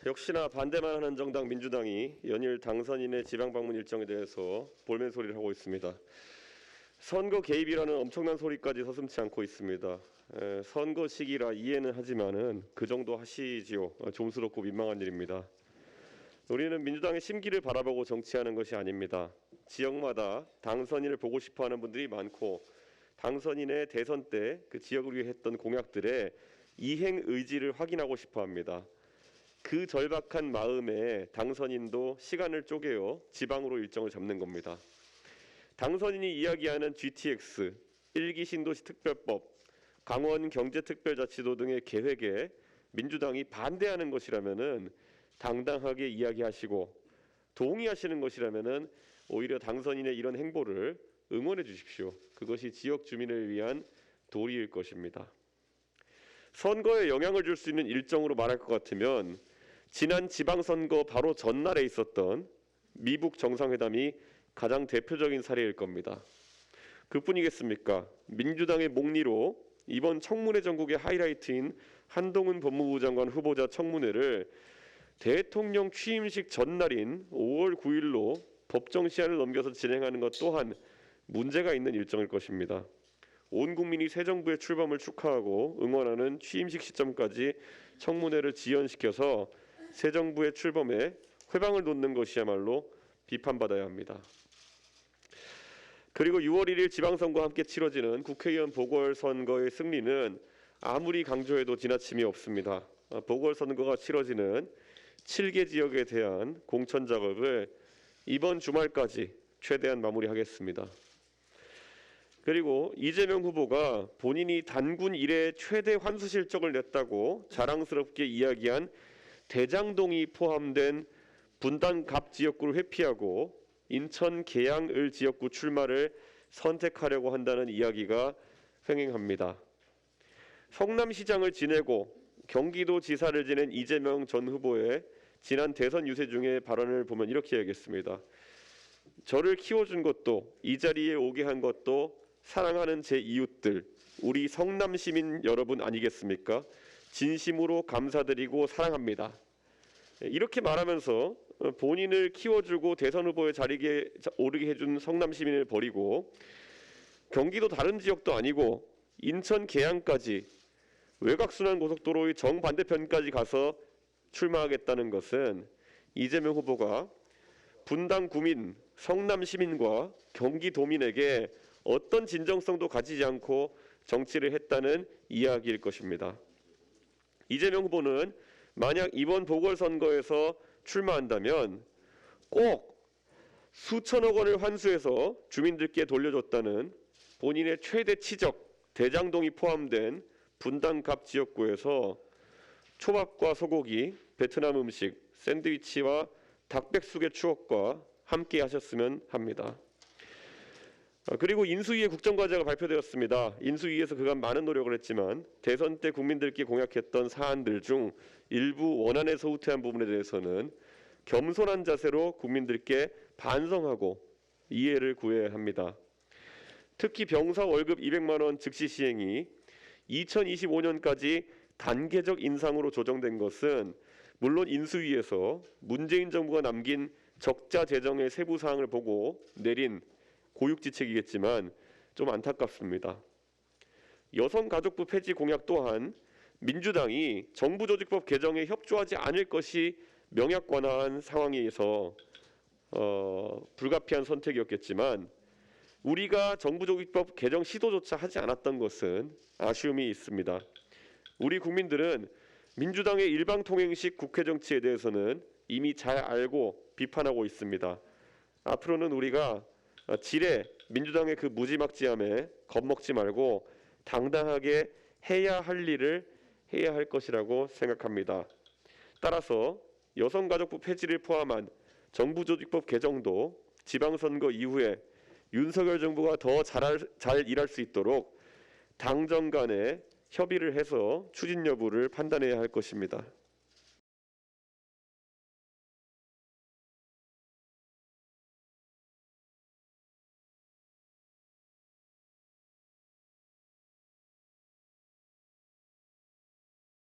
역시나 반대만 하는 정당 민주당이 연일 당선인의 지방 방문 일정에 대해서 볼멘 소리를 하고 있습니다. 선거 개입이라는 엄청난 소리까지 서슴지 않고 있습니다. 선거 시기라 이해는 하지만은 그 정도 하시지요. 좀스럽고 민망한 일입니다. 우리는 민주당의 심기를 바라보고 정치하는 것이 아닙니다. 지역마다 당선인을 보고 싶어하는 분들이 많고 당선인의 대선 때 그 지역을 위해 했던 공약들의 이행 의지를 확인하고 싶어합니다. 그 절박한 마음에 당선인도 시간을 쪼개어 지방으로 일정을 잡는 겁니다. 당선인이 이야기하는 GTX, 1기 신도시 특별법, 강원 경제특별자치도 등의 계획에 민주당이 반대하는 것이라면은 당당하게 이야기하시고 동의하시는 것이라면은 오히려 당선인의 이런 행보를 응원해 주십시오. 그것이 지역 주민을 위한 도리일 것입니다. 선거에 영향을 줄 수 있는 일정으로 말할 것 같으면 지난 지방선거 바로 전날에 있었던 미북 정상회담이 가장 대표적인 사례일 겁니다. 그뿐이겠습니까? 민주당의 목리로 이번 청문회 전국의 하이라이트인 한동훈 법무부 장관 후보자 청문회를 대통령 취임식 전날인 5월 9일로 법정 시한을 넘겨서 진행하는 것 또한 문제가 있는 일정일 것입니다. 온 국민이 새 정부의 출범을 축하하고 응원하는 취임식 시점까지 청문회를 지연시켜서 새 정부의 출범에 회방을 놓는 것이야말로 비판받아야 합니다. 그리고 6월 1일 지방선거와 함께 치러지는 국회의원 보궐선거의 승리는 아무리 강조해도 지나침이 없습니다. 보궐선거가 치러지는 7개 지역에 대한 공천 작업을 이번 주말까지 최대한 마무리하겠습니다. 그리고 이재명 후보가 본인이 단군 이래 최대 환수 실적을 냈다고 자랑스럽게 이야기한 대장동이 포함된 분당 갑 지역구를 회피하고 인천 계양을 지역구 출마를 선택하려고 한다는 이야기가 횡행합니다. 성남시장을 지내고 경기도지사를 지낸 이재명 전 후보의 지난 대선 유세 중에 발언을 보면 이렇게 얘기했습니다. 저를 키워준 것도 이 자리에 오게 한 것도 사랑하는 제 이웃들, 우리 성남 시민 여러분 아니겠습니까? 진심으로 감사드리고 사랑합니다. 이렇게 말하면서 본인을 키워주고 대선 후보의 자리에 오르게 해준 성남 시민을 버리고 경기도 다른 지역도 아니고 인천 계양까지 외곽순환 고속도로의 정반대편까지 가서 출마하겠다는 것은 이재명 후보가 분당 구민, 성남 시민과 경기도민에게 어떤 진정성도 가지지 않고 정치를 했다는 이야기일 것입니다. 이재명 후보는 만약 이번 보궐선거에서 출마한다면 꼭 수천억 원을 환수해서 주민들께 돌려줬다는 본인의 최대 치적 대장동이 포함된 분당갑 지역구에서 초밥과 소고기, 베트남 음식, 샌드위치와 닭백숙의 추억과 함께 하셨으면 합니다. 그리고 인수위의 국정과제가 발표되었습니다. 인수위에서 그간 많은 노력을 했지만 대선 때 국민들께 공약했던 사안들 중 일부 원안에서 후퇴한 부분에 대해서는 겸손한 자세로 국민들께 반성하고 이해를 구해야 합니다. 특히 병사 월급 200만 원 즉시 시행이 2025년까지 단계적 인상으로 조정된 것은 물론 인수위에서 문재인 정부가 남긴 적자 재정의 세부 사항을 보고 내린 고육지책이겠지만 좀 안타깝습니다. 여성가족부 폐지 공약 또한 민주당이 정부조직법 개정에 협조하지 않을 것이 명약관화한 상황에서 불가피한 선택이었겠지만 우리가 정부조직법 개정 시도조차 하지 않았던 것은 아쉬움이 있습니다. 우리 국민들은 민주당의 일방통행식 국회정치에 대해서는 이미 잘 알고 비판하고 있습니다. 앞으로는 우리가 지레 민주당의 그 무지막지함에 겁먹지 말고 당당하게 해야 할 일을 해야 할 것이라고 생각합니다. 따라서 여성가족부 폐지를 포함한 정부조직법 개정도 지방선거 이후에 윤석열 정부가 더 잘 일할 수 있도록 당정 간에 협의를 해서 추진 여부를 판단해야 할 것입니다.